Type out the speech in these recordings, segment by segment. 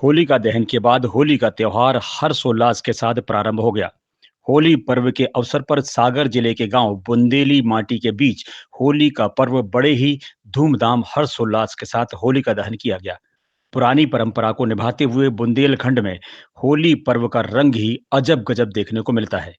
होलिका दहन के बाद होली का त्योहार हर्षोल्लास के साथ प्रारंभ हो गया। होली पर्व के अवसर पर सागर जिले के गांव बुंदेली माटी के बीच होली का पर्व बड़े ही धूमधाम हर्षोल्लास के साथ होली का दहन किया गया। पुरानी परंपरा को निभाते हुए बुंदेलखंड में होली पर्व का रंग ही अजब गजब देखने को मिलता है।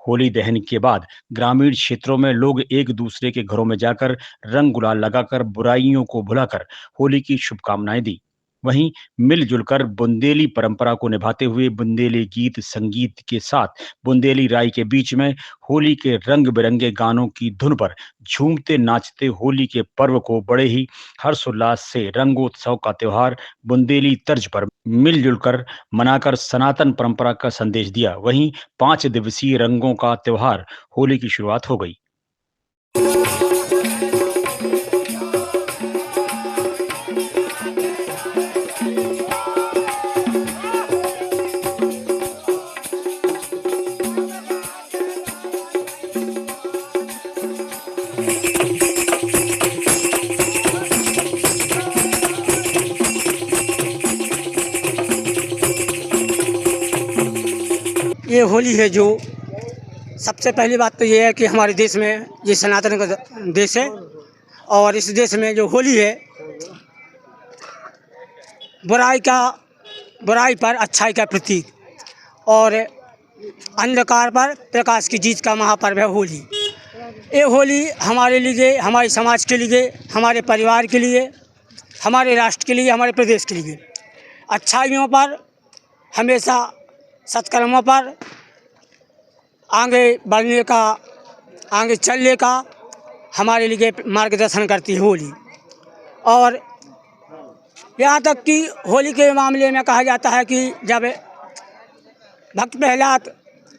होली दहन के बाद ग्रामीण क्षेत्रों में लोग एक दूसरे के घरों में जाकर रंग गुलाल लगाकर बुराइयों को भुलाकर होली की शुभकामनाएं दी। वहीं मिलजुल कर बुंदेली परंपरा को निभाते हुए बुंदेली गीत संगीत के साथ बुंदेली राई के बीच में होली के रंग बिरंगे गानों की धुन पर झूमते नाचते होली के पर्व को बड़े ही हर्षोल्लास से रंगोत्सव का त्योहार बुंदेली तर्ज पर मिलजुल कर मनाकर सनातन परंपरा का संदेश दिया। वहीं 5 दिवसीय रंगों का त्योहार होली की शुरुआत हो गई। ये होली है जो सबसे पहली बात तो ये है कि हमारे देश में ये सनातन का देश है और इस देश में जो होली है बुराई पर अच्छाई का प्रतीक और अंधकार पर प्रकाश की जीत का महापर्व है होली। ये होली हमारे लिए, हमारे समाज के लिए, हमारे परिवार के लिए, हमारे राष्ट्र के लिए, हमारे प्रदेश के लिए अच्छाइयों पर, हमेशा सत्कर्मों पर आगे बढ़ने का, आगे चलने का हमारे लिए मार्गदर्शन करती है होली। और यहाँ तक कि होली के मामले में कहा जाता है कि जब भक्त प्रहलाद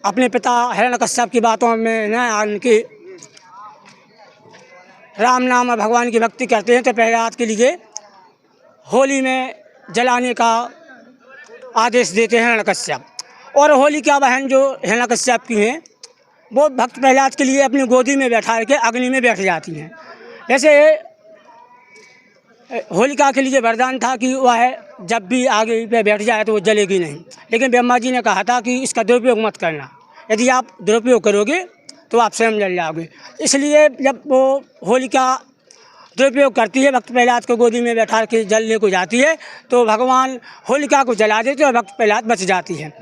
अपने पिता हिरण्यकश्यप की बातों में न आन के राम नाम भगवान की भक्ति करते हैं तो प्रहलाद के लिए होली में जलाने का आदेश देते हैं हिरण्यकश्यप। और होली का बहन जो हिरण्यकश्यप की हैं वो भक्त प्रहलाद के लिए अपनी गोदी में बैठा के अग्नि में बैठ जाती हैं। जैसे होलिका के लिए वरदान था कि वह जब भी आगे पे बैठ जाए तो वो जलेगी नहीं, लेकिन ब्रह्मा जी ने कहा था कि इसका दुरुपयोग मत करना, यदि आप दुरुपयोग करोगे तो आप स्वयं जल जाओगे। इसलिए जब वो होलिका दुरुपयोग करती है, भक्त प्रहलाद को गोदी में बैठा के जलने को जाती है तो भगवान होलिका को जला देते और भक्त प्रहलाद बच जाती है।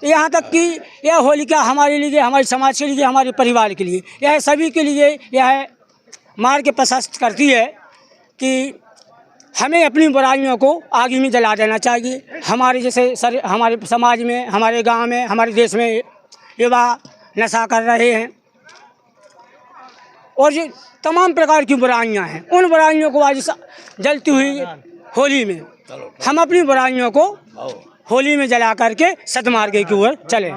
यहाँ तक कि यह होलिका हमारे लिए, हमारे समाज के लिए, हमारे परिवार के लिए, यह सभी के लिए यह मार्ग प्रशस्त करती है कि हमें अपनी बुराइयों को आग में जला देना चाहिए। हमारे जैसे हमारे समाज में, हमारे गांव में, हमारे देश में युवा नशा कर रहे हैं और ये तमाम प्रकार की बुराइयां हैं। उन बुराइयों को आज जलती हुई होली में हम अपनी बुराइयों को होली में जला करके सद्मार्ग की ओर चलें।